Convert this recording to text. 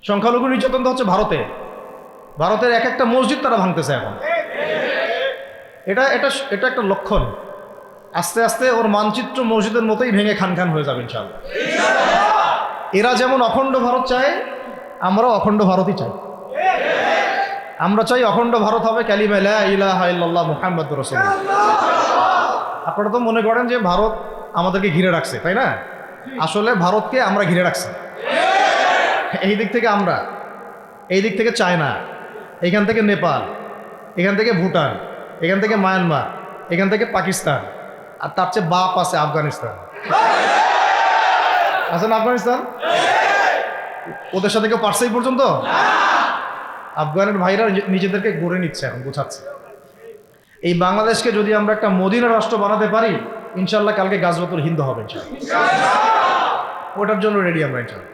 সংখ্যালঘু নির্যাতন তো হচ্ছে ভারতে, ভারতের এক একটা মসজিদ তারা ভাঙতেছে এখন। এটা এটা এটা একটা লক্ষণ। আস্তে আস্তে ওর মানচিত্র মসজিদের মতোই ভেঙে খান খান হয়ে যাবে ইনশাআল্লাহ। এরা যেমন অখণ্ড ভারত চায়, আমরাও অখণ্ড ভারতই চাই। আমরা চাই অখণ্ড ভারত হবে কালিমা লা ইলাহা ইল্লাল্লাহ মুহাম্মাদুর রাসূলুল্লাহ। আপনারা তো মনে করেন যে ভারত আমাদেরকে ঘিরে রাখছে, তাই না? আসলে ভারতকে আমরা ঘিরে রাখছি। এই দিক থেকে আমরা, এই দিক থেকে চায়না, এখান থেকে নেপাল, এখান থেকে ভুটান, এখান থেকে মায়ানমার, এখান থেকে পাকিস্তান, আর তার চেয়ে বাপ আছে আফগানিস্তান। আছে না আফগানিস্তান? ওদের সাথে কেউ পারছে এই পর্যন্ত? আফগানের ভাইরা নিজেদেরকে গড়ে নিচ্ছে, এখন গোছাচ্ছে। এই বাংলাদেশকে যদি আমরা একটা মদিনা রাষ্ট্র বানাতে পারি, ইনশাল্লাহ কালকে গাজওয়াতুল হিন্দ হবে ইনশাল্লাহ। ওটার জন্য রেডি আমরা ইনশাল্লাহ।